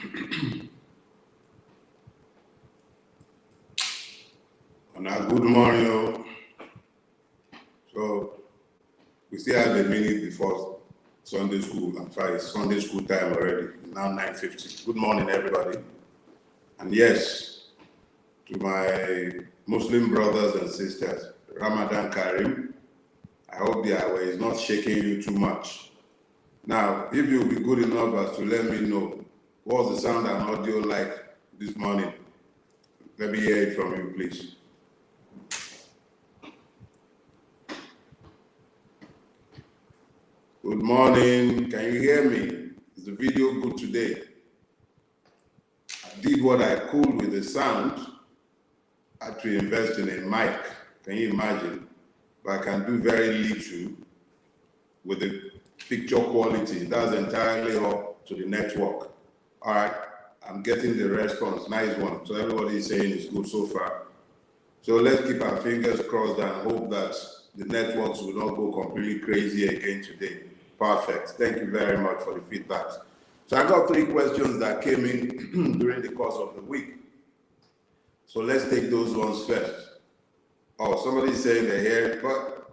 Good morning. So we still have a minute before Sunday school. I'm sorry, it's Sunday school time already. It's now 9:50. Good morning, everybody. And yes, to my Muslim brothers and sisters, Ramadan Karim. I hope the hour is not shaking you too much. Now, if you'll be good enough as to let me know what's the sound and audio like this morning, let me hear it from you, please. Good morning. Can you hear me? Is the video good today? I did what I could with the sound. I had to invest in a mic. Can you imagine? But I can do very little with the picture quality. That's entirely up to the network. All right. I'm getting the response. Nice one. So everybody is saying it's good so far. So let's keep our fingers crossed and hope that the networks will not go completely crazy again today. Perfect. Thank you very much for the feedback. So I got 3 questions that came in during the course of the week. So let's take those ones first. Oh, somebody's saying they're here, but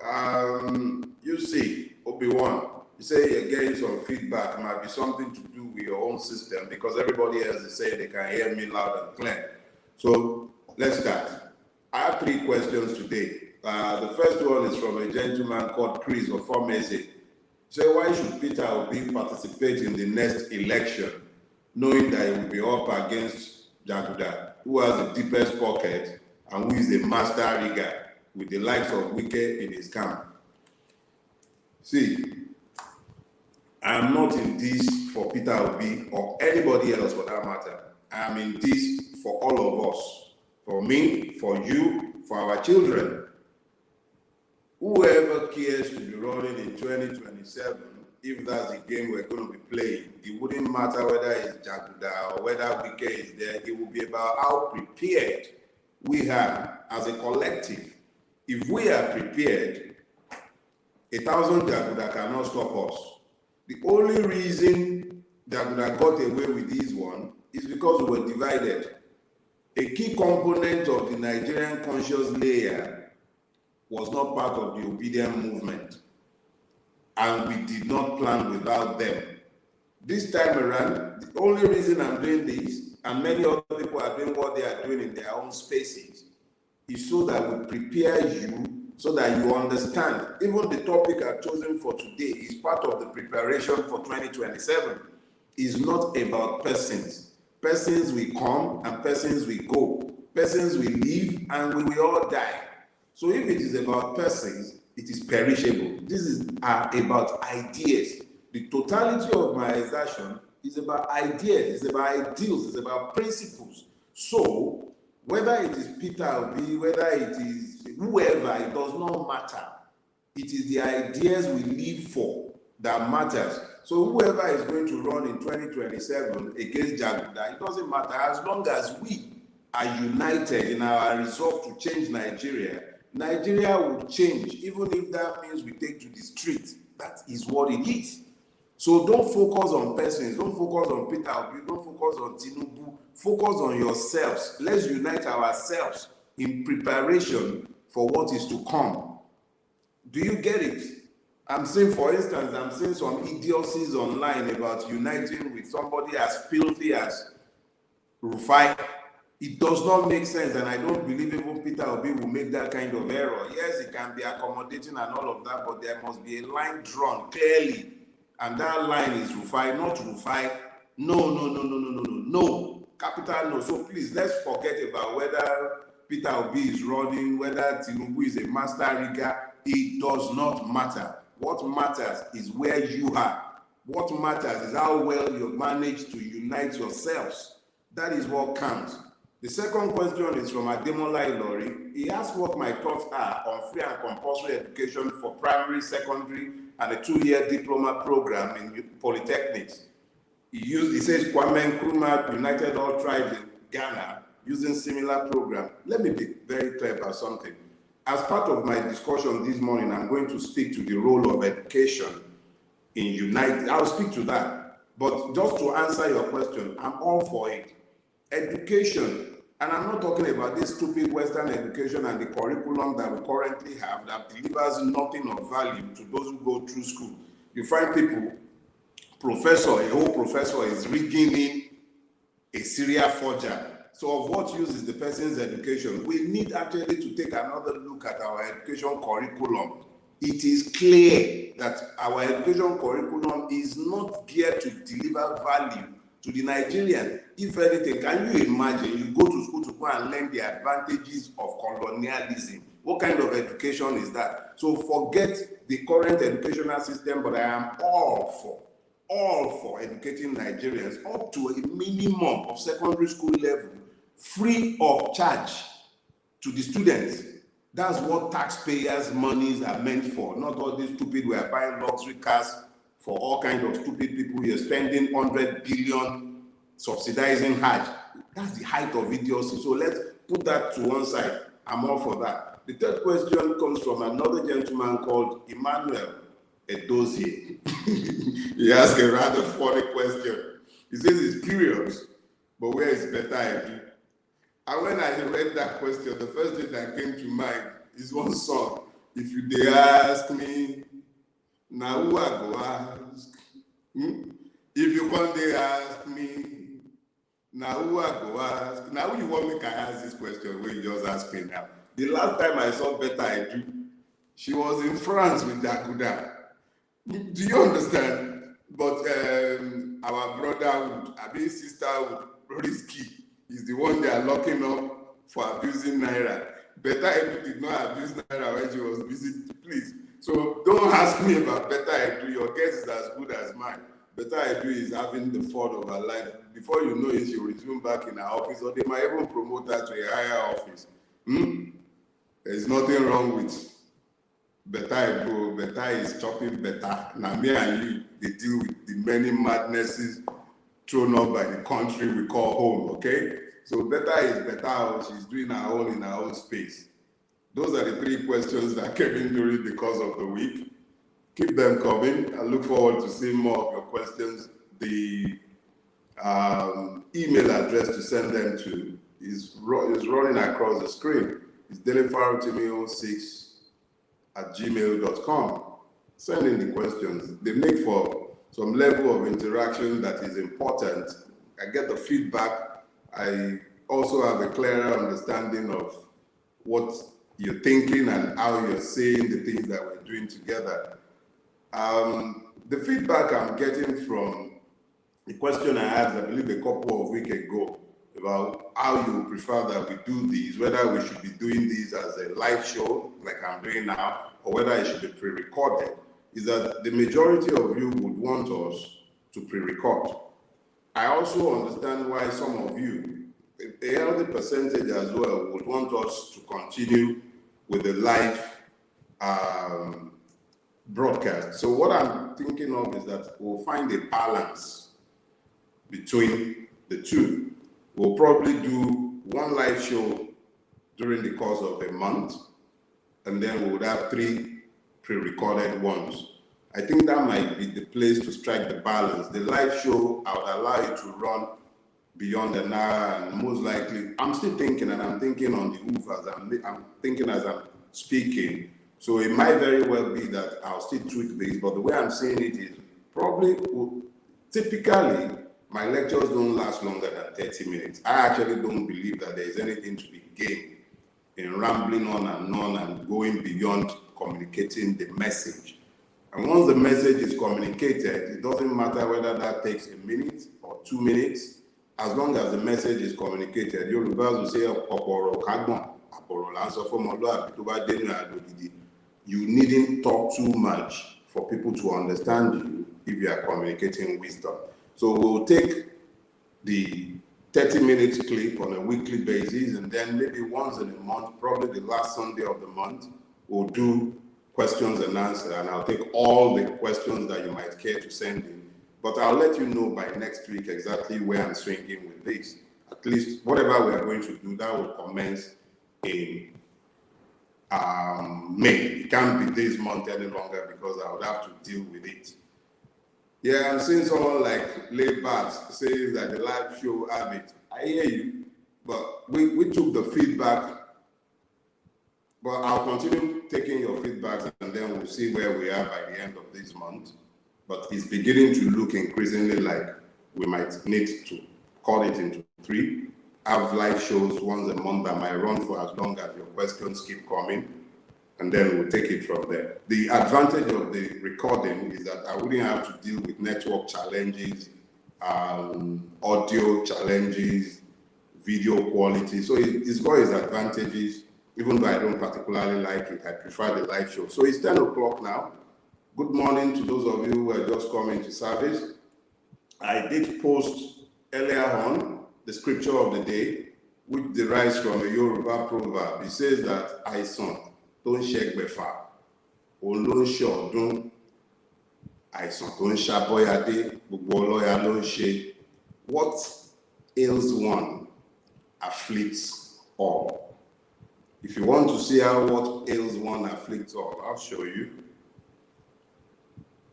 you see, Obi-Wan, you say you're getting some feedback. It might be something to do with your own system because everybody else is saying they can hear me loud and clear. So let's start. I have 3 questions today. The first one is from a gentleman called Chris of Formese. So why should Peter Obi participate in the next election, knowing that he will be up against Jaguda, who has the deepest pocket and who is a master rigger with the likes of Wike in his camp? See, I'm not in this for Peter Obi or anybody else for that matter. I'm in this for all of us. For me, for you, for our children. Whoever cares to be running in 2027, if that's the game we're going to be playing, it wouldn't matter whether it's Jaguda or whether Wike is there. It will be about how prepared we are as a collective. If we are prepared, 1,000 Jaguda cannot stop us. The only reason Jaguda got away with this one is because we were divided. A key component of the Nigerian conscious layer was not part of the obedient movement, and we did not plan without them. This time around, the only reason I'm doing this, and many other people are doing what they are doing in their own spaces, is so that we prepare you, so that you understand. Even the topic I've chosen for today is part of the preparation for 2027. It's not about persons. Persons will come and persons will go. Persons will live and we will all die. So if it is about persons, it is perishable. This is about ideas. The totality of my exertion is about ideas, it's about ideals, it's about principles. So whether it is Peter Obi, whether it is whoever, it does not matter. It is the ideas we live for that matters. So whoever is going to run in 2027 against Jaguda, it doesn't matter. As long as we are united in our resolve to change Nigeria, Nigeria will change, even if that means we take to the street. That is what it is. So don't focus on persons, don't focus on Peter Obi, don't focus on Tinubu, focus on yourselves. Let's unite ourselves in preparation for what is to come. Do you get it? I'm seeing, for instance, some idiocies online about uniting with somebody as filthy as Rufai. It does not make sense, and I don't believe even Peter Obi will make that kind of error. Yes, it can be accommodating and all of that, but there must be a line drawn clearly, and that line is Rufai, not Rufai. No. Capital no. So please, let's forget about whether Peter Obi is running, whether Tinubu is a master rigger. It does not matter. What matters is where you are. What matters is how well you manage to unite yourselves. That is what counts. The second question is from Ademola Ilori. He asked what my thoughts are on free and compulsory education for primary, secondary, and a 2-year diploma program in polytechnics. He says Kwame Nkrumah united all tribes in Ghana using similar program. Let me be very clear about something. As part of my discussion this morning, I'm going to speak to the role of education in I'll speak to that. But just to answer your question, I'm all for it. Education, and I'm not talking about this stupid Western education and the curriculum that we currently have that delivers nothing of value to those who go through school. You find people, a whole professor is rigging in a serial forger. So of what use is the person's education? We need actually to take another look at our education curriculum. It is clear that our education curriculum is not geared to deliver value to the Nigerian. If anything, can you imagine you go to school to go and learn the advantages of colonialism? What kind of education is that? So forget the current educational system, but I am all for educating Nigerians up to a minimum of secondary school level, free of charge to the students. That's what taxpayers' monies are meant for, not all these stupid, we are buying luxury cars for all kinds of stupid people. You're spending 100 billion subsidizing Hajj. That's the height of idiocy. So let's put that to one side. I'm all for that. The third question comes from another gentleman called Emmanuel Edozie. He asked a rather funny question. He says he's curious, but where is better idea? And when I read that question, the first thing that came to mind is one song. If you dare ask me, now who I go ask? If you come there ask me, now who I go ask? Now who you want me to ask this question when you just ask me now? The last time I saw Better I Do, she was in France with Dakuda. Do you understand? But our brotherhood, sisterhood, Risky, is the one they are locking up for abusing Naira. Better Edu did not abuse Naira when she was busy. Please. So don't ask me about Better Edu. Your guess is as good as mine. Better Edu is having the fun of her life. Before you know it, she'll resume back in her office, or they might even promote her to a higher office. There's nothing wrong with Better Edu. Better is chopping better. Now me and you, they deal with the many madnesses thrown up by the country we call home, okay? So Better is better. She's doing her own in her own space. Those are the three questions that came in during the course of the week. Keep them coming. I look forward to seeing more of your questions. The email address to send them to is running across the screen. It's dailyfarotimi06@gmail.com. Send in the questions. They make for some level of interaction that is important. I get the feedback. I also have a clearer understanding of what you're thinking and how you're saying the things that we're doing together. The feedback I'm getting from the question I asked, I believe, a couple of weeks ago, about how you prefer that we do these, whether we should be doing these as a live show, like I'm doing now, or whether it should be pre-recorded, is that the majority of you would want us to pre-record. I also understand why some of you, a healthy percentage as well, would want us to continue with the live broadcast. So what I'm thinking of is that we'll find a balance between the two. We'll probably do one live show during the course of a month, and then we would have 3 pre-recorded ones. I think that might be the place to strike the balance. The live show, I would allow it to run beyond an hour, and most likely, I'm still thinking, and I'm thinking on the move as I'm thinking as I'm speaking. So it might very well be that I'll still tweak this, but the way I'm saying it is probably, typically, my lectures don't last longer than 30 minutes. I actually don't believe that there is anything to be gained in rambling on and going beyond communicating the message. And once the message is communicated, it doesn't matter whether that takes a minute or 2 minutes, as long as the message is communicated. Yorùbá will say, you needn't talk too much for people to understand you if you are communicating wisdom. So we'll take the 30-minute clip on a weekly basis, and then maybe once in a month, probably the last Sunday of the month, we'll do questions and answers, and I'll take all the questions that you might care to send in. But I'll let you know by next week exactly where I'm swinging with this. At least whatever we are going to do, that will commence in May. It can't be this month any longer because I would have to deal with it Yeah, I'm seeing someone like Lay Babs says that the live show have it. I hear you, but we took the feedback, but I'll continue taking your feedbacks and then we'll see where we are by the end of this month. But it's beginning to look increasingly like we might need to cut it into 3, have live shows once a month that might run for as long as your questions keep coming, and then we'll take it from there. The advantage of the recording is that I wouldn't have to deal with network challenges, audio challenges, video quality. So it's got its advantages, even though I don't particularly like it. I prefer the live show. So it's 10 o'clock now. Good morning to those of you who are just coming to service. I did post earlier on the scripture of the day, which derives from a Yoruba proverb. It says that àìsàn tó ń ṣẹgbẹ̀fà, òun ló ń ṣe ọdún, àìsàn tó ń ṣàbọ̀yàdé, gbogbo ọlọ́yà ló ń ṣe. What ails one afflicts all. If you want to see how what ails one afflicts all, I'll show you.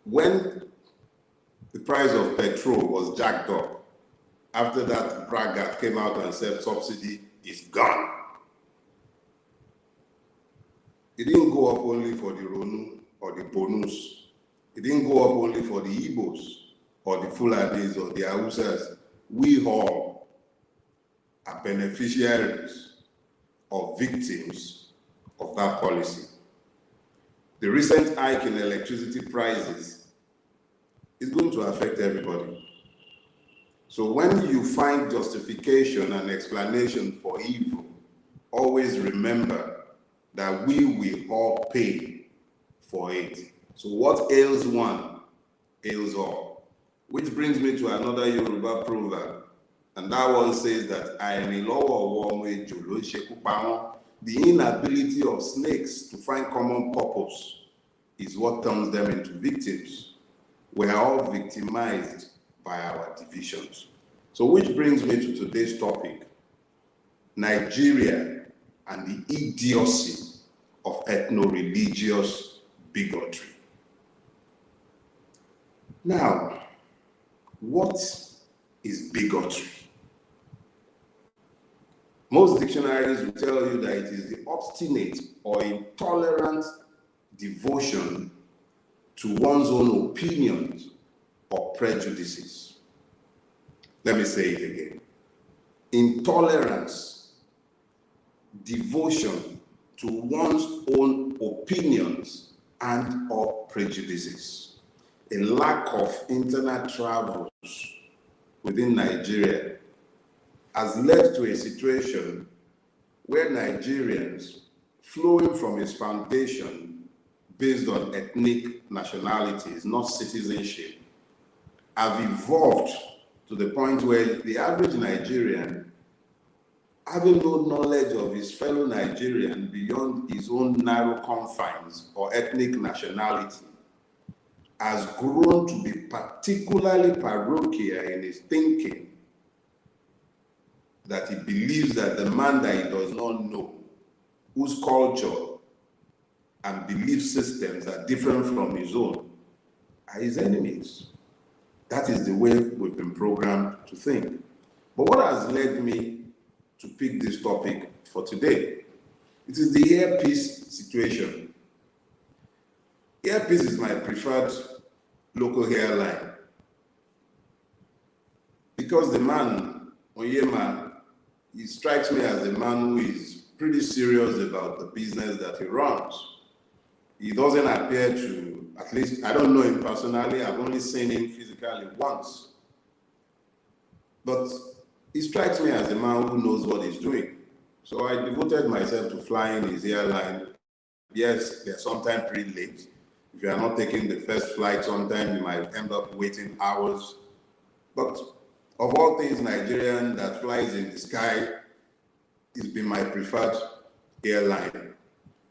When the price of petrol was jacked up, after that, braggart came out and said subsidy is gone. It didn't go up only for the Ronu or the Bonus. It didn't go up only for the Igbos or the Fulanis or the Hausas. We all are beneficiaries or victims of that policy. The recent hike in electricity prices is going to affect everybody. So when you find justification and explanation for evil, always remember that we will all pay for it. So what ails one, ails all. Which brings me to another Yoruba proverb, and that one says that the inability of snakes to find common purpose is what turns them into victims. We are all victimized by our divisions. So which brings me to today's topic, Nigeria and the idiocy of ethno-religious bigotry. Now, what is bigotry? Most dictionaries will tell you that it is the obstinate or intolerant devotion to one's own opinions or prejudices. Let me say it again. Intolerance, devotion to one's own opinions and or prejudices. A lack of internal travels within Nigeria has led to a situation where Nigerians, flowing from its foundation based on ethnic nationalities, not citizenship, have evolved to the point where the average Nigerian, having no knowledge of his fellow Nigerian beyond his own narrow confines or ethnic nationality, has grown to be particularly parochial in his thinking, that he believes that the man that he does not know, whose culture and belief systems are different from his own, are his enemies. That is the way we've been programmed to think. But what has led me to pick this topic for today? It is the earpiece situation. Earpiece is my preferred local hairline because the man, Onyema, he strikes me as a man who is pretty serious about the business that he runs. He doesn't appear to, at least I don't know him personally, I've only seen him physically once. But he strikes me as a man who knows what he's doing. So I devoted myself to flying his airline. Yes, they're sometimes pretty late. If you are not taking the first flight, sometimes you might end up waiting hours. But of all things Nigerian that flies in the sky, it's been my preferred airline.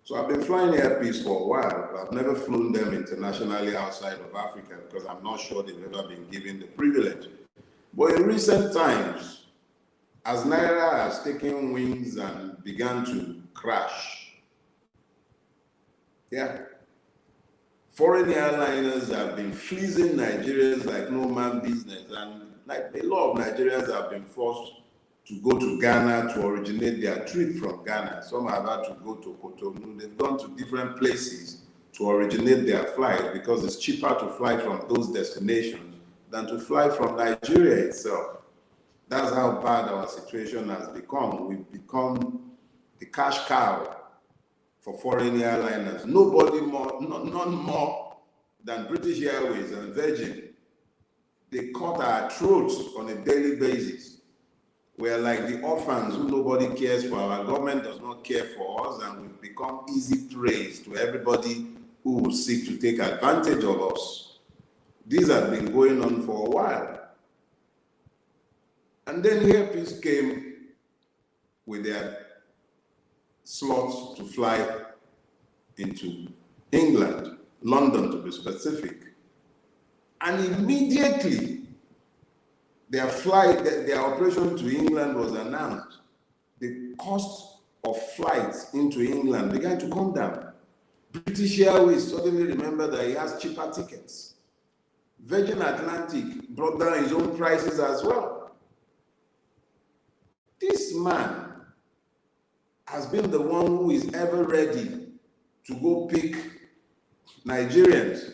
So I've been flying Airpeace for a while, but I've never flown them internationally outside of Africa because I'm not sure they've ever been given the privilege. But in recent times, as Naira has taken wings and began to crash, Foreign airliners have been fleecing Nigerians like no man business, and like a lot of Nigerians have been forced to go to Ghana to originate their trip from Ghana. Some have had to go to Cotonou. They've gone to different places to originate their flight because it's cheaper to fly from those destinations than to fly from Nigeria itself. That's how bad our situation has become. We've become the cash cow for foreign airliners. Nobody more, none more than British Airways and Virgin. They cut our throats on a daily basis. We're like the orphans who nobody cares for. Our government does not care for us, and we've become easy prey to everybody who will seek to take advantage of us. These have been going on for a while. And then here peace came with their slots to fly into England, London to be specific. And immediately their operation to England was announced. The cost of flights into England began to come down. British Airways suddenly remembered that he has cheaper tickets. Virgin Atlantic brought down his own prices as well. This man has been the one who is ever ready to go pick Nigerians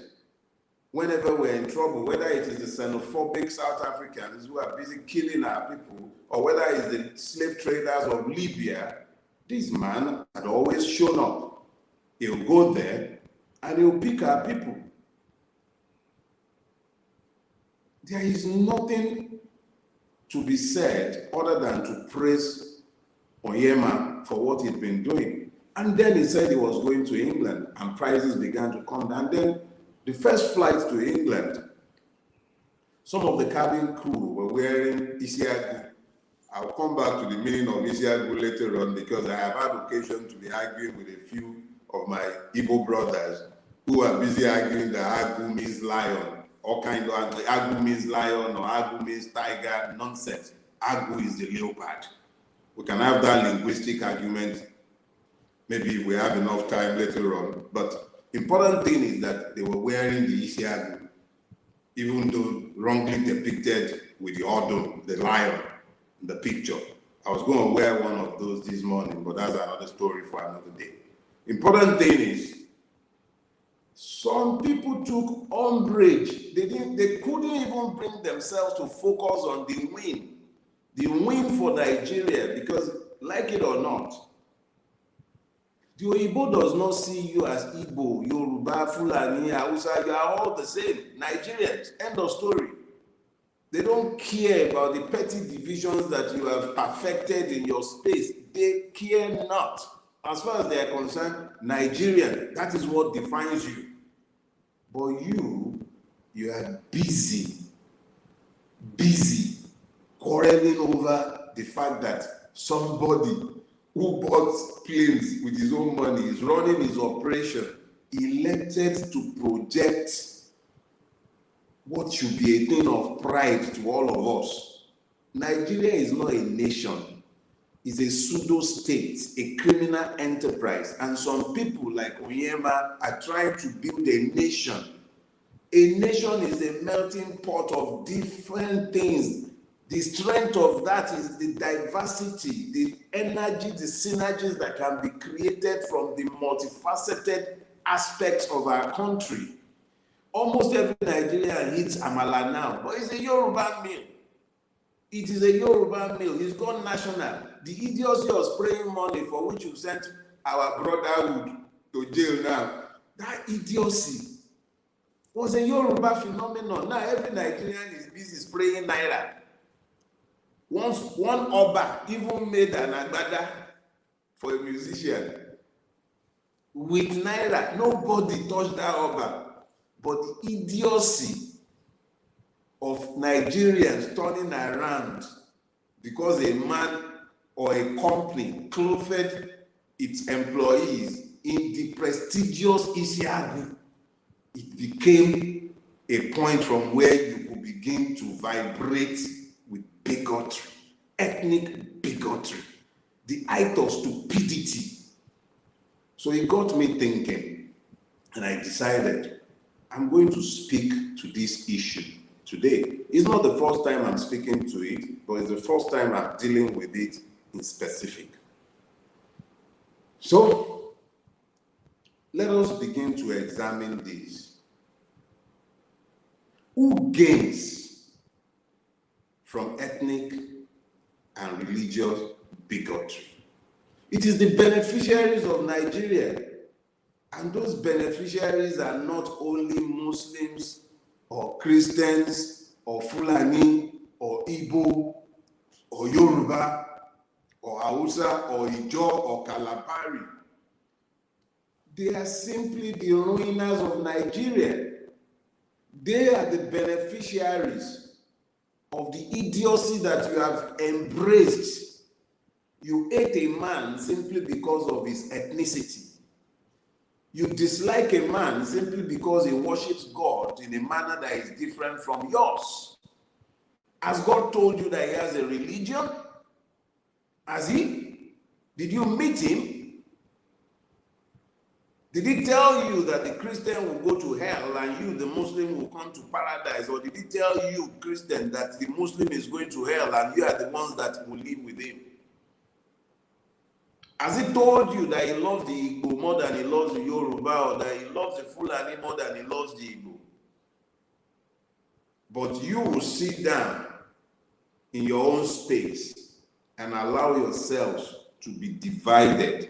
whenever we're in trouble, whether it is the xenophobic South Africans who are busy killing our people, or whether it's the slave traders of Libya. This man had always shown up. He'll go there and he'll pick our people. There is nothing to be said other than to praise Onyema for what he'd been doing. And then he said he was going to England, and prices began to come down. And then the first flight to England, some of the cabin crew were wearing Isiagu. I'll come back to the meaning of Isiagu later on, because I have had occasion to be arguing with a few of my Igbo brothers who are busy arguing that Agu means lion, all kind of Agu means lion or Agu means tiger. Nonsense. Agu is the leopard. We can have that linguistic argument maybe if we have enough time later on. But important thing is that they were wearing the Isiagu, even though wrongly depicted with the Odom, the lion, in the picture. I was going to wear one of those this morning, but that's another story for another day. Important thing is, some people took umbrage. They couldn't even bring themselves to focus on the win for Nigeria, because like it or not, the Igbo does not see you as Igbo, Yoruba, Fulani, Hausa. You are all the same. Nigerians, end of story. They don't care about the petty divisions that you have perfected in your space. They care not. As far as they are concerned, Nigerian, that is what defines you. But you are busy quarreling over the fact that somebody who bought planes with his own money is running his operation, elected to project what should be a thing of pride to all of us. Nigeria is not a nation. It's a pseudo-state, a criminal enterprise. And some people like Onyema are trying to build a nation. A nation is a melting pot of different things. The strength of that is the diversity, the energy, the synergies that can be created from the multifaceted aspects of our country. Almost every Nigerian eats amala now, but it's a Yoruba meal. It is a Yoruba meal. It's gone national. The idiocy of spraying money for which you sent our brotherhood to jail now, that idiocy was a Yoruba phenomenon. Now every Nigerian is busy spraying naira. Once one Oba even made an agbada for a musician with naira. Nobody touched that Oba. But the idiocy of Nigerians turning around because a man or a company clothed its employees in the prestigious Isiagu, it became a point from where you could begin to vibrate with bigotry, ethnic bigotry, the height of stupidity. So it got me thinking, and I decided I'm going to speak to this issue today. It's not the first time I'm speaking to it, but it's the first time I'm dealing with it in specific. So, let us begin to examine this. Who gains from ethnic and religious bigotry? It is the beneficiaries of Nigeria. And those beneficiaries are not only Muslims or Christians or Fulani or Igbo or Yoruba or Hausa or Ijaw or Kalabari. They are simply the ruiners of Nigeria. They are the beneficiaries of the idiocy that you have embraced. You hate a man simply because of his ethnicity. You dislike a man simply because he worships God in a manner that is different from yours. Has God told you that he has a religion? Has he? Did you meet him? Did he tell you that the Christian will go to hell and you, the Muslim, will come to paradise? Or did he tell you, Christian, that the Muslim is going to hell and you are the ones that will live with him? Has he told you that he loves the Igbo more than he loves the Yoruba, or that he loves the Fulani more than he loves the Igbo? But you will sit down in your own space and allow yourselves to be divided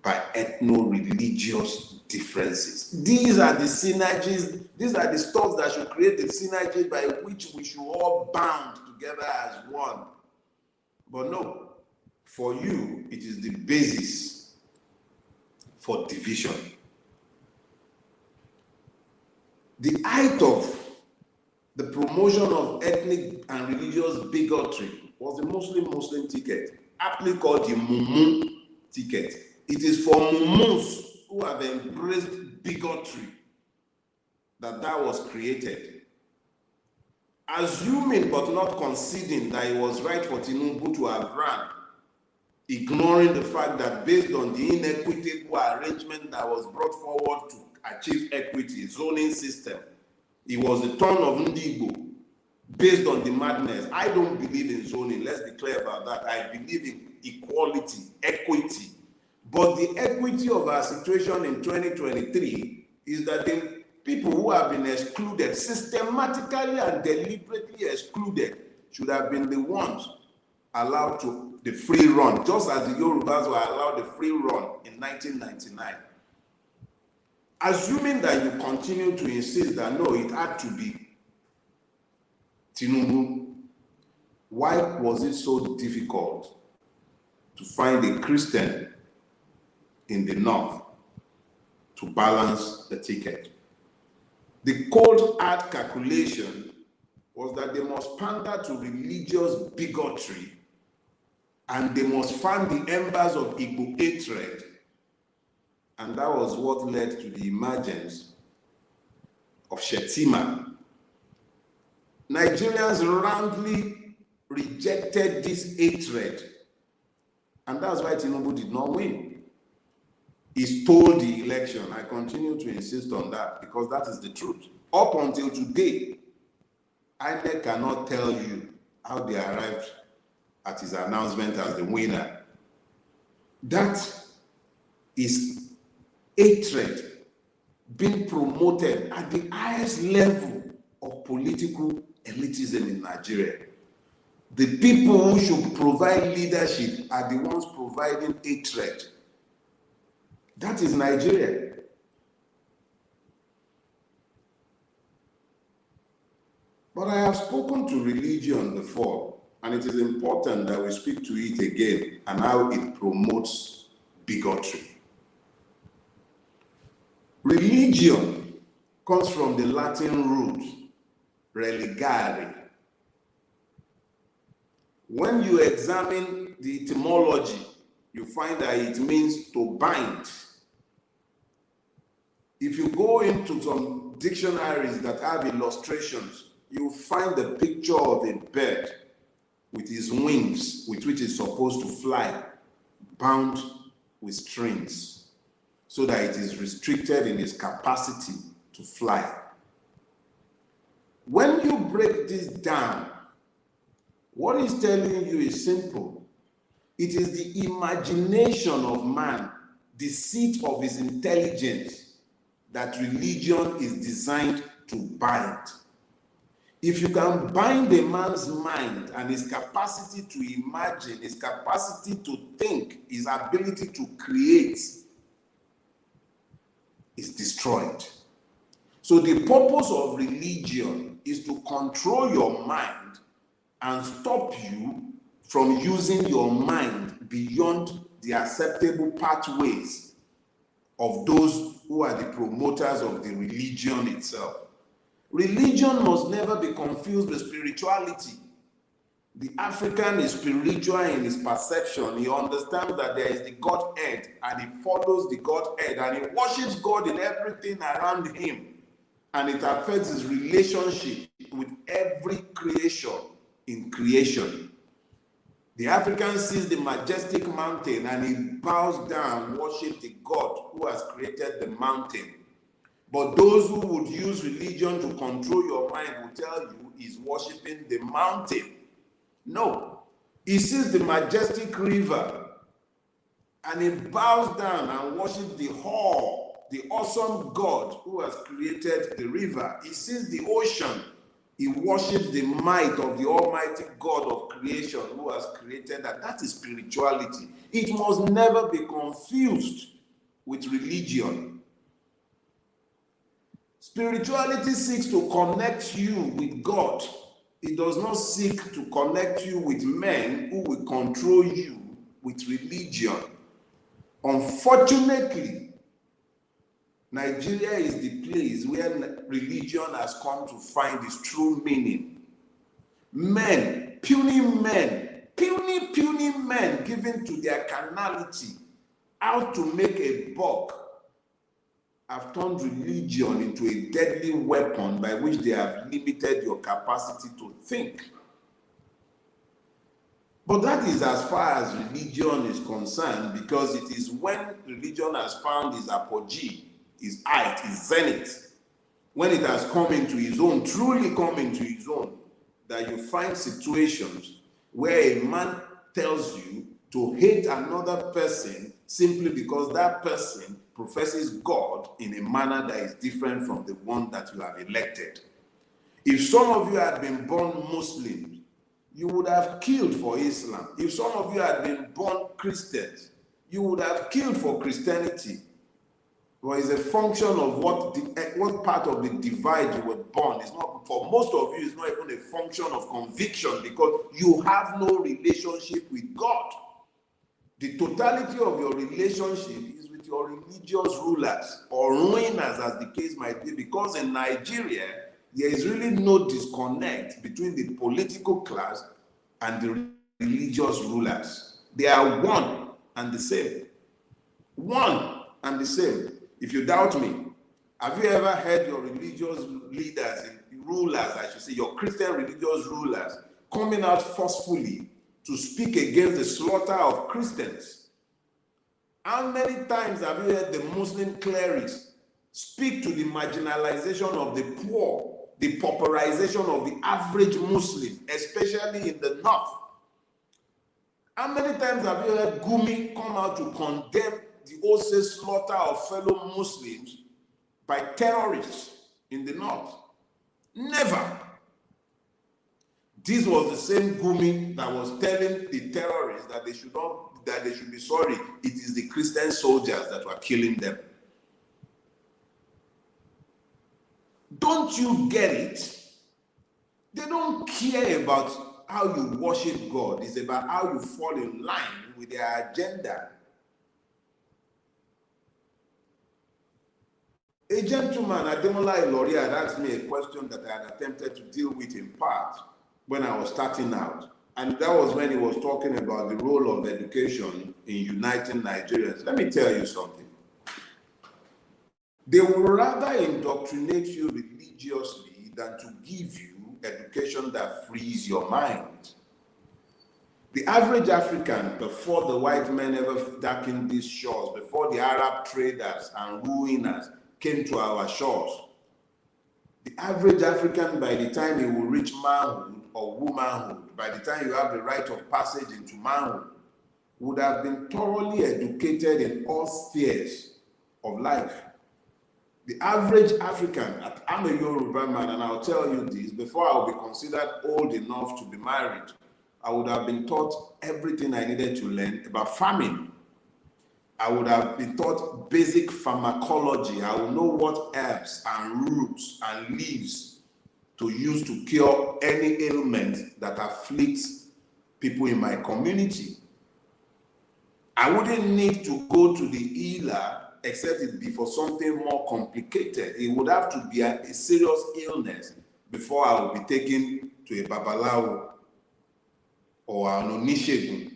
by ethno-religious differences. These are the synergies, these are the stuff that should create the synergy by which we should all bound together as one. But no. For you, it is the basis for division. The height of the promotion of ethnic and religious bigotry was the Muslim ticket, aptly called the Mumu ticket. It is for Mumus who have embraced bigotry that was created. Assuming but not conceding that it was right for Tinubu to have run, ignoring the fact that based on the inequitable arrangement that was brought forward to achieve equity, zoning system, it was the turn of Ndigbo based on the madness. I don't believe in zoning, let's be clear about that. I believe in equality, equity. But the equity of our situation in 2023 is that the people who have been excluded, systematically and deliberately excluded, should have been the ones allowed to the free run, just as the Yorubas were allowed the free run in 1999. Assuming that you continue to insist that no, it had to be Tinubu, why was it so difficult to find a Christian in the north to balance the ticket? The cold hard calculation was that they must pander to religious bigotry and they must fan the embers of Igbo hatred. And that was what led to the emergence of Shetima. Nigerians roundly rejected this hatred. And that's why Tinubu did not win. He stole the election. I continue to insist on that because that is the truth. Up until today, INEC cannot tell you how they arrived at his announcement as the winner. That is hatred being promoted at the highest level of political elitism in Nigeria. The people who should provide leadership are the ones providing hatred. That is Nigeria. But I have spoken to religion before, and it is important that we speak to it again and how it promotes bigotry. Religion comes from the Latin root religare. When you examine the etymology, you find that it means to bind. If you go into some dictionaries that have illustrations, you find the picture of a bird with his wings, with which it's supposed to fly, bound with strings, so that it is restricted in its capacity to fly. When you break this down, what he's telling you is simple. It is the imagination of man, the seat of his intelligence, that religion is designed to bind. If you can bind a man's mind and his capacity to imagine, his capacity to think, his ability to create is destroyed. So the purpose of religion is to control your mind and stop you from using your mind beyond the acceptable pathways of those who are the promoters of the religion itself. Religion must never be confused with spirituality. The African is spiritual in his perception. He understands that there is the Godhead, and he follows the Godhead, and he worships God in everything around him. And it affects his relationship with every creation in creation. The African sees the majestic mountain and he bows down, worships the God who has created the mountain. But those who would use religion to control your mind will tell you he's worshiping the mountain. No. He sees the majestic river and he bows down and worships the awesome God who has created the river. He sees the ocean. He worships the might of the Almighty God of creation who has created that. That is spirituality. It must never be confused with religion. Spirituality seeks to connect you with God. It does not seek to connect you with men who will control you with religion. Unfortunately, Nigeria is the place where religion has come to find its true meaning. Men, puny men, puny men given to their carnality, out to make a buck, have turned religion into a deadly weapon by which they have limited your capacity to think. But that is as far as religion is concerned, because it is when religion has found its apogee, its height, its zenith, when it has come into its own, truly come into its own, that you find situations where a man tells you to hate another person simply because that person professes God in a manner that is different from the one that you have elected. If some of you had been born Muslims, you would have killed for Islam. If some of you had been born Christians, you would have killed for Christianity. Well, it's a function of what part of the divide you were born. It's not, for most of you, it's not even a function of conviction, because you have no relationship with God. The totality of your relationship is with your religious rulers or ruiners, as the case might be, because in Nigeria, there is really no disconnect between the political class and the religious rulers. They are one and the same. One and the same. If you doubt me, have you ever heard your religious leaders, rulers, I should say, your Christian religious rulers, coming out forcefully to speak against the slaughter of Christians? How many times have you heard the Muslim clerics speak to the marginalization of the poor, the pauperization of the average Muslim, especially in the north? How many times have you heard Gumi come out to condemn the wholesale slaughter of fellow Muslims by terrorists in the north? Never. This was the same Gumi that was telling the terrorists that they should be sorry. It is the Christian soldiers that were killing them. Don't you get it? They don't care about how you worship God. It's about how you fall in line with their agenda. A gentleman, Ademola Ilori, had asked me a question that I had attempted to deal with in part when I was starting out. And that was when he was talking about the role of education in uniting Nigerians. Let me tell you something. They will rather indoctrinate you religiously than to give you education that frees your mind. The average African, before the white men ever darkened these shores, before the Arab traders and ruiners came to our shores, The average African, by the time he will reach manhood or womanhood, by the time you have the rite of passage into manhood, would have been thoroughly educated in all spheres of life. The average African, I'm a Yoruba man, and I'll tell you this, before I'll be considered old enough to be married, I would have been taught everything I needed to learn about farming. I would have been taught basic pharmacology. I would know what herbs and roots and leaves to use to cure any ailment that afflicts people in my community. I wouldn't need to go to the healer except it be for something more complicated. It would have to be a serious illness before I would be taken to a babalawo or an onishegun.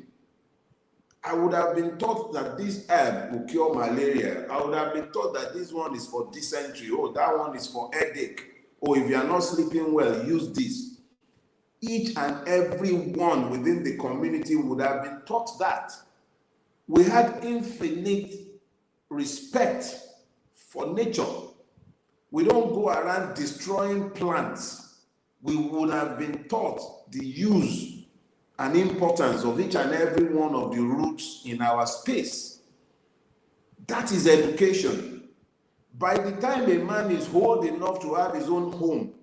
I would have been taught that this herb will cure malaria. I would have been taught that this one is for dysentery. Oh, that one is for headache. Oh, if you are not sleeping well, use this. Each and every one within the community would have been taught that. We had infinite respect for nature. We don't go around destroying plants. We would have been taught the use and importance of each and every one of the roots in our space. That is education. By the time a man is old enough to have his own home,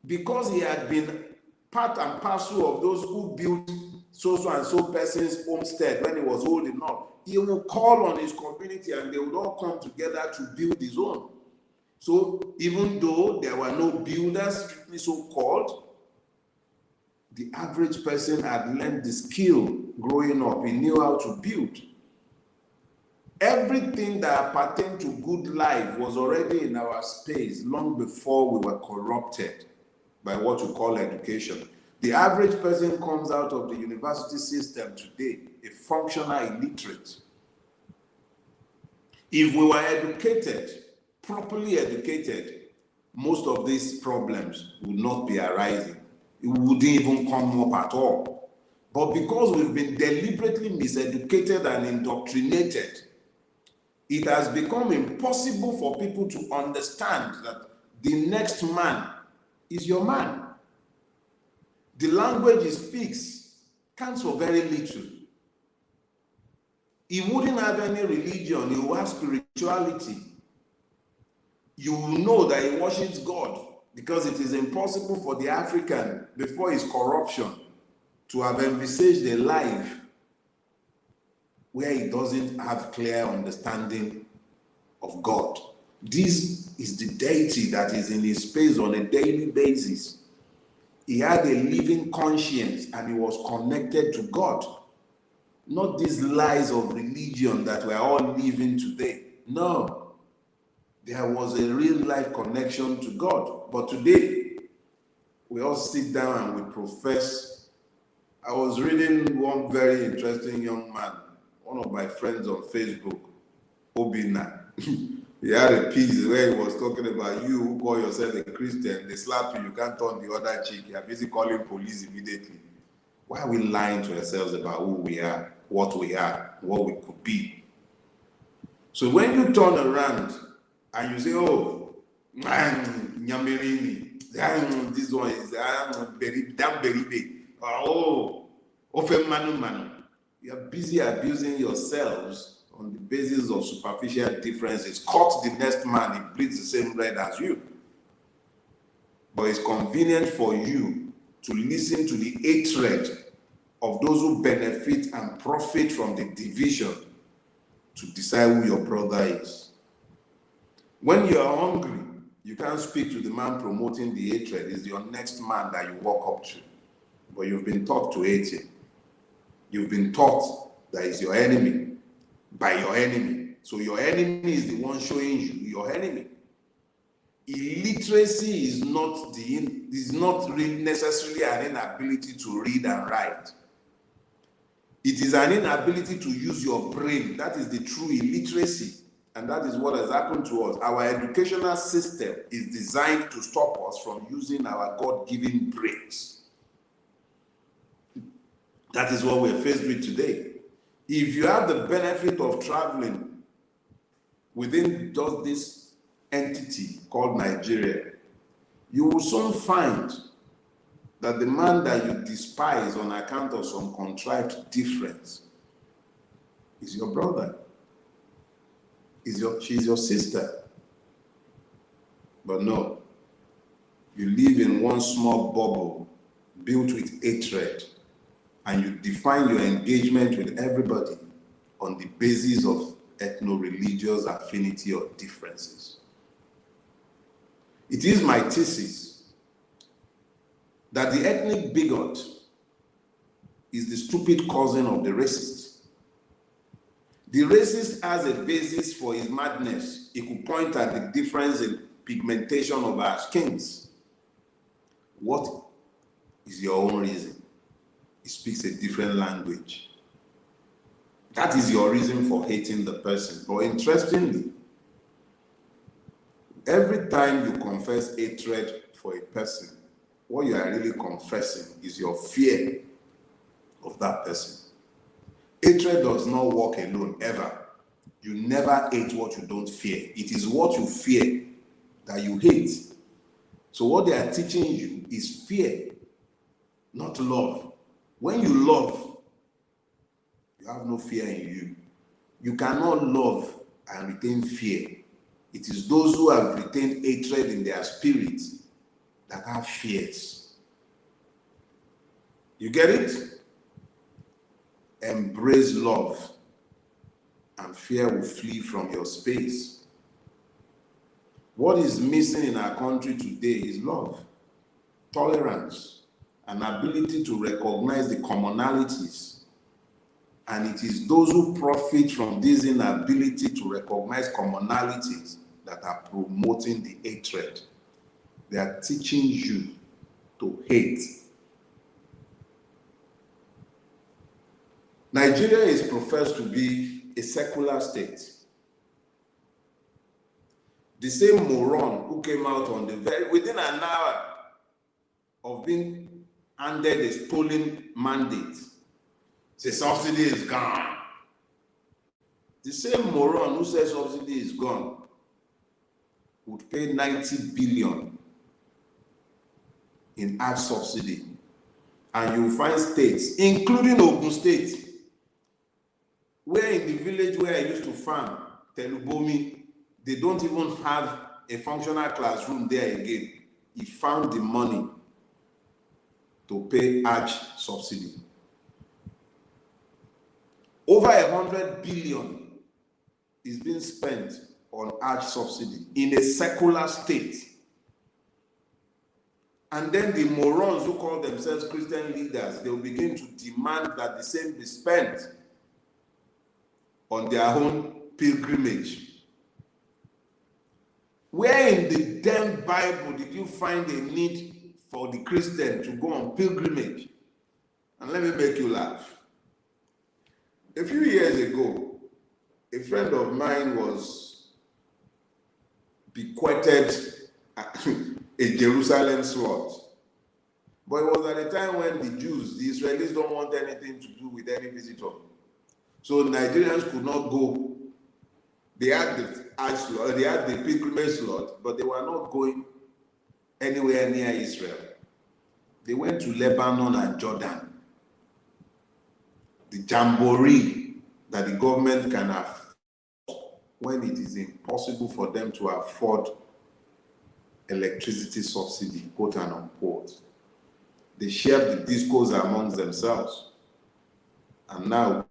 because he had been part and parcel of those who built so and so person's homestead when he was old enough, he will call on his community and they would all come together to build his own. So even though there were no builders, strictly so called, the average person had learned the skill growing up. He knew how to build. Everything that pertained to good life was already in our space long before we were corrupted by what you call education. The average person comes out of the university system today a functional illiterate. If we were educated, properly educated, most of these problems would not be arising. It wouldn't even come up at all. But because we've been deliberately miseducated and indoctrinated, it has become impossible for people to understand that the next man is your man. The language he speaks counts for very little. He wouldn't have any religion, he will have spirituality. You will know that he worships God, because it is impossible for the African, before his corruption, to have envisaged a life where he doesn't have clear understanding of God. This is the deity that is in his space on a daily basis. He had a living conscience and he was connected to God. Not these lies of religion that we're all living today. No. There was a real life connection to God. But today, we all sit down and we profess. I was reading one very interesting young man, one of my friends on Facebook, Obina. He had a piece where he was talking about you who call yourself a Christian, they slap you, you can't turn the other cheek. You are busy calling police immediately. Why are we lying to ourselves about who we are, what we could be? So when you turn around and you say, oh, Nyamirini, this one is Beribe, oh, Ofe Manu. You are busy abusing yourselves on the basis of superficial differences. Cut the next man, he bleeds the same bread as you. But it's convenient for you to listen to the hatred of those who benefit and profit from the division to decide who your brother is. When you are hungry, you can't speak to the man promoting the hatred. It's your next man that you walk up to. But you've been taught to hate him. You've been taught that he's your enemy by your enemy. So your enemy is the one showing you your enemy. Illiteracy is not really necessarily an inability to read and write. It is an inability to use your brain. That is the true illiteracy. And that is what has happened to us. Our educational system is designed to stop us from using our God-given brains. That is what we're faced with today. If you have the benefit of traveling within just this entity called Nigeria, you will soon find that the man that you despise on account of some contrived difference is your brother, she's your sister. But no, you live in one small bubble built with hatred, and you define your engagement with everybody on the basis of ethno-religious affinity or differences. It is my thesis that the ethnic bigot is the stupid cousin of the racist. The racist has a basis for his madness. He could point at the difference in pigmentation of our skins. What is your own reason? He speaks a different language. That is your reason for hating the person. But interestingly, every time you confess hatred for a person, what you are really confessing is your fear of that person. Hatred does not work alone, ever. You never hate what you don't fear. It is what you fear that you hate. So what they are teaching you is fear, not love. When you love, you have no fear in you. You cannot love and retain fear. It is those who have retained hatred in their spirit that have fears. You get it? Embrace love, and fear will flee from your space. What is missing in our country today is love, tolerance, an ability to recognize the commonalities. And it is those who profit from this inability to recognize commonalities that are promoting the hatred. They are teaching you to hate. Nigeria is professed to be a secular state. The same moron who came out on within an hour of being handed a stolen mandate, the subsidy is gone. The same moron who says subsidy is gone would pay 90 billion in ad subsidy. And you find states, including Ogun State, where in the village where I used to farm, Telubomi, they don't even have a functional classroom there again. He found the money to pay Arch subsidy. Over 100 billion is being spent on Arch subsidy in a secular state. And then the morons who call themselves Christian leaders, they will begin to demand that the same be spent on their own pilgrimage. Where in the damn Bible did you find a need for the Christian to go on pilgrimage? And let me make you laugh. A few years ago, a friend of mine was bequeathed a Jerusalem slot. But it was at a time when the Jews, the Israelis, don't want anything to do with any visitor. So Nigerians could not go. They had the pilgrimage slot, but they were not going anywhere near Israel. They went to Lebanon and Jordan. The jamboree that the government can afford when it is impossible for them to afford electricity subsidy, quote and unquote. They shared the discourse amongst themselves. And now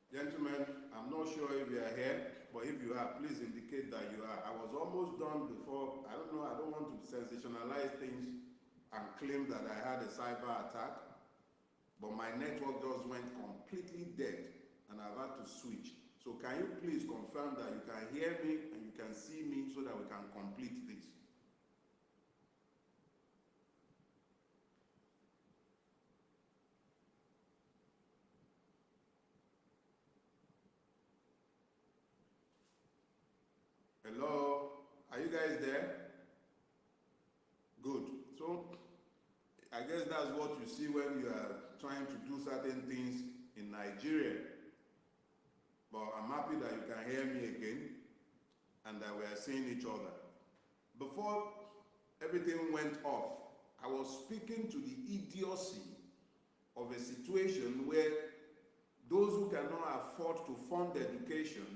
Gentlemen, I'm not sure if you are here, but if you are, please indicate that you are. I was almost done before. I don't know, I don't want to sensationalize things and claim that I had a cyber attack, but my network just went completely dead and I've had to switch. So can you please confirm that you can hear me and you can see me so that we can complete this? Hello? Are you guys there? Good. So I guess that's what you see when you are trying to do certain things in Nigeria. But I'm happy that you can hear me again and that we are seeing each other. Before everything went off, I was speaking to the idiocy of a situation where those who cannot afford to fund education,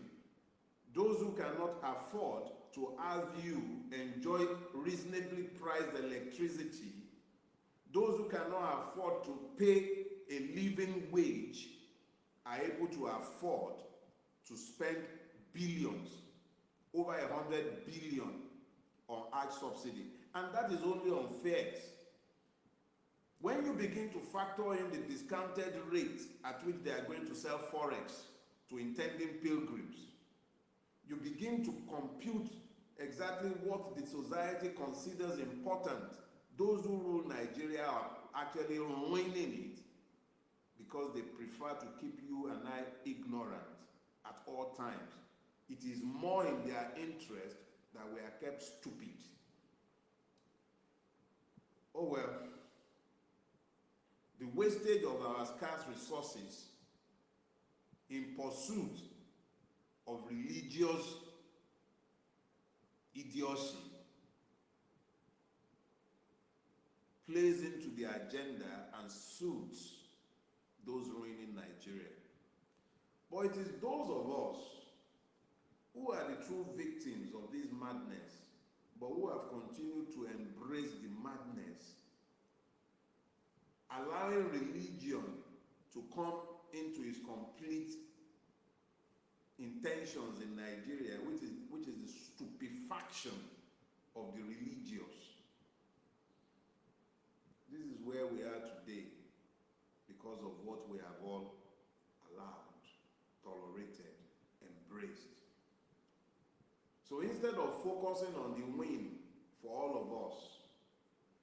those who cannot afford to have you enjoy reasonably priced electricity, those who cannot afford to pay a living wage are able to afford to spend billions, over 100 billion on ag subsidy. And that is only on fares. When you begin to factor in the discounted rate at which they are going to sell forex to intending pilgrims, you begin to compute exactly what the society considers important. Those who rule Nigeria are actually ruining it because they prefer to keep you and I ignorant at all times. It is more in their interest that we are kept stupid. Oh well. The wastage of our scarce resources in pursuit of religious idiocy plays into the agenda and suits those ruining Nigeria. But it is those of us who are the true victims of this madness, but who have continued to embrace the madness, allowing religion to come into its complete intentions in Nigeria, which is the stupefaction of the religious. This is where we are today because of what we have all allowed, tolerated, embraced. So instead of focusing on the win for all of us,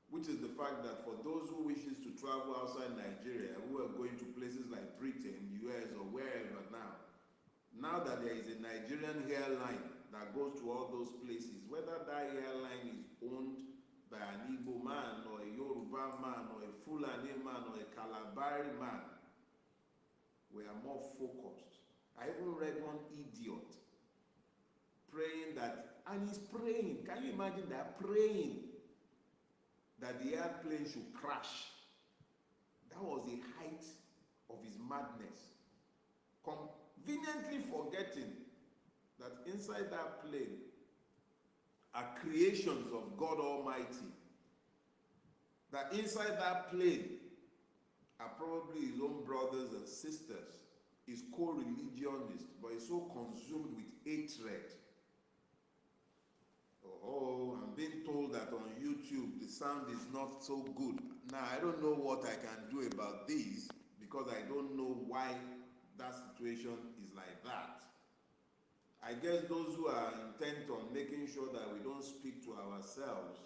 which is the fact that for those who wishes to travel outside Nigeria, who are going to places like Britain, US, or wherever now that there is a Nigerian airline that goes to all those places, whether that airline is owned by an Igbo man, or a Yoruba man, or a Fulani man, or a Kalabari man, we are more focused. I even read one idiot praying that, and he's praying, can you imagine that, praying that the airplane should crash. That was the height of his madness. Conveniently forgetting that inside that plane are creations of God Almighty. That inside that plane are probably his own brothers and sisters, his co-religionists, but he's so consumed with hatred. Oh, I'm being told that on YouTube the sound is not so good. Now, I don't know what I can do about this because I don't know why that situation is like that. I guess those who are intent on making sure that we don't speak to ourselves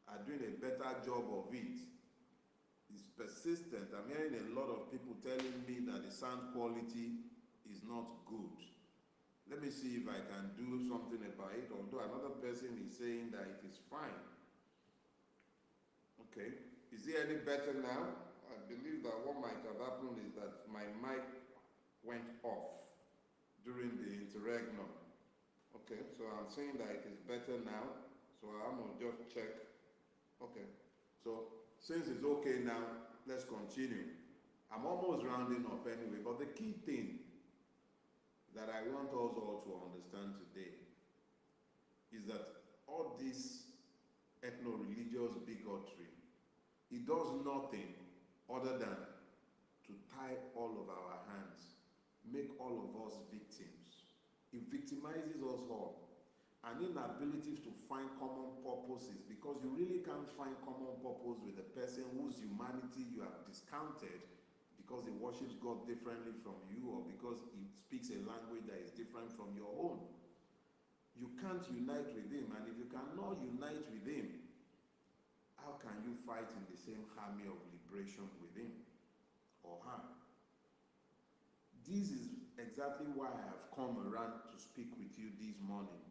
are doing a better job of it. It's persistent. I'm hearing a lot of people telling me that the sound quality is not good. Let me see if I can do something about it, although another person is saying that it is fine. Okay, is it any better now? I believe that what might have happened is that my mic went off during the interregnum. Okay, so I'm saying that it is better now, so I'm gonna just check. Okay, so since it's okay now, let's continue. I'm almost rounding up anyway, but the key thing that I want us all to understand today is that all this ethno-religious bigotry, it does nothing other than to tie all of our hands make all of us victims. It victimizes us all. An inability to find common purposes, because you really can't find common purpose with a person whose humanity you have discounted because he worships God differently from you, or because he speaks a language that is different from your own. You can't unite with him, and if you cannot unite with him, how can you fight in the same army of liberation with him or her? This is exactly why I have come around to speak with you this morning.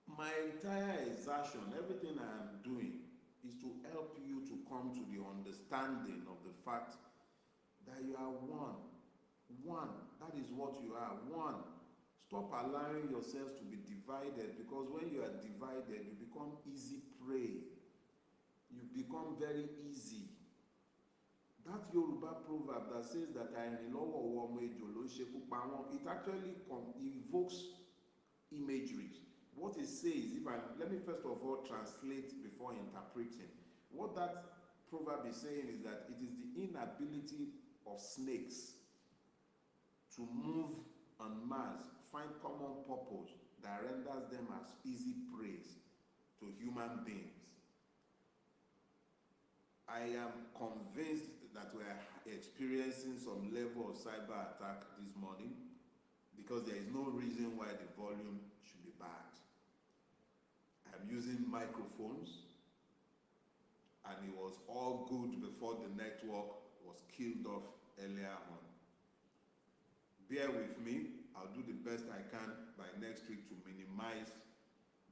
My entire exertion, everything I am doing, is to help you to come to the understanding of the fact that you are one. One, that is what you are, one. Stop allowing yourselves to be divided, because when you are divided, you become easy prey. You become very easy. That Yoruba proverb that says that it actually evokes imageries. What it says, let me first of all translate before interpreting. What that proverb is saying is that it is the inability of snakes to move en masse, find common purpose, that renders them as easy prey to human beings. I am convinced that we are experiencing some level of cyber attack this morning, because there is no reason why the volume should be bad. I'm using microphones, and it was all good before the network was killed off earlier on. Bear with me. I'll do the best I can by next week to minimize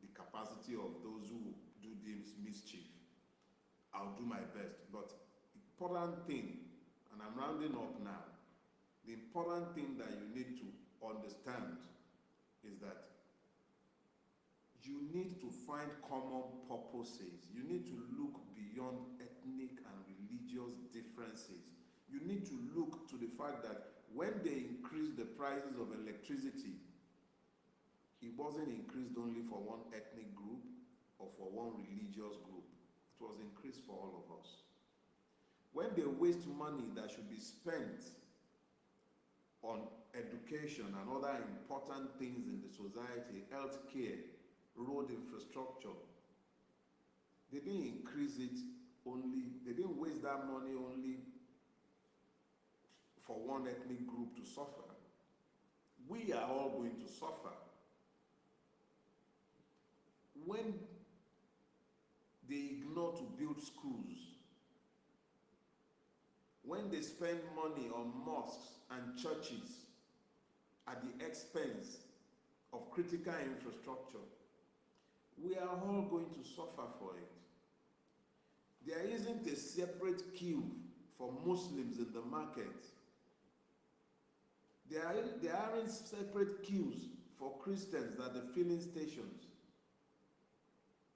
the capacity of those who do this mischief. I'll do my best. But the important thing, and I'm rounding up now, the important thing that you need to understand is that you need to find common purposes. You need to look beyond ethnic and religious differences. You need to look to the fact that when they increased the prices of electricity, it wasn't increased only for one ethnic group or for one religious group. It was increased for all of us. When they waste money that should be spent on education and other important things in the society, healthcare, road infrastructure, they didn't increase it only, they didn't waste that money only for one ethnic group to suffer. We are all going to suffer. When they ignore to build schools, when they spend money on mosques and churches at the expense of critical infrastructure, we are all going to suffer for it. There isn't a separate queue for Muslims in the market. There aren't separate queues for Christians at the filling stations.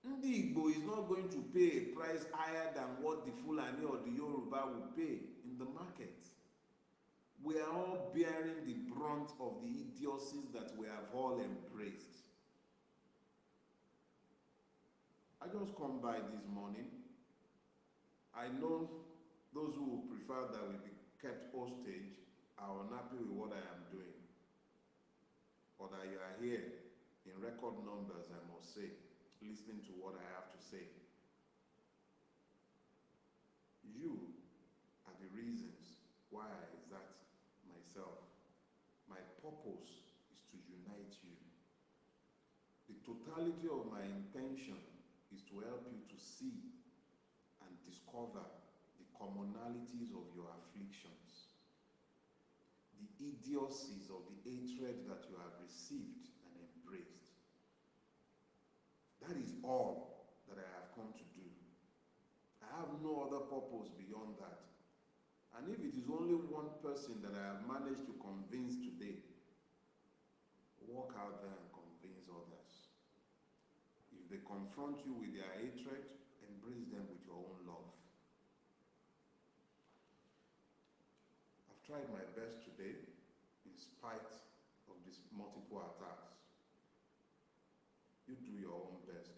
Ndi Igbo is not going to pay a price higher than what the Fulani or the Yoruba will pay in the market. We are all bearing the brunt of the idiocies that we have all embraced. I just come by this morning. I know those who prefer that we be kept hostage are unhappy with what I am doing. But that you are here in record numbers, I must say, listening to what I have to say. You are the reasons why I exert myself. My purpose is to unite you. The totality of my intention is to help you to see and discover the commonalities of your afflictions, the idiocies of the hatred that you have received and embraced. That is all that I have come to do. I have no other purpose beyond that. And if it is only one person that I have managed to convince today, walk out there and convince others. If they confront you with their hatred, embrace them with your own love. I've tried my best today in spite of these multiple attacks. You do your own best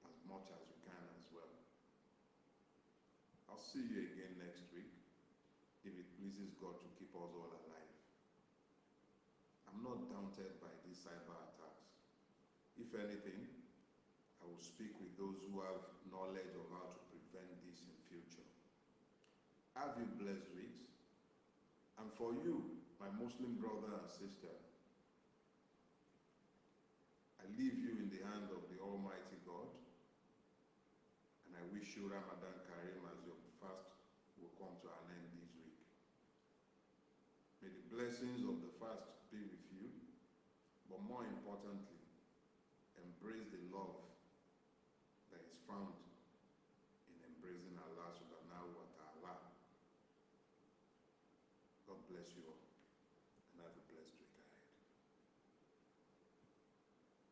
as much as you can as well. I'll see you again next week, if it pleases God to keep us all alive. I'm not daunted by these cyber attacks. If anything, I will speak with those who have knowledge of how to prevent this in future. Have you blessed weeks? And for you, my Muslim brother and sister, I leave you in the hand of the Almighty God, and I wish you Ramadan Kareem as your fast will come to an end this week. May the blessings of the fast be with you, but more importantly, embrace the love that is found in embracing Allah subhanahu wa ta'ala. God bless you all, and have a blessed week.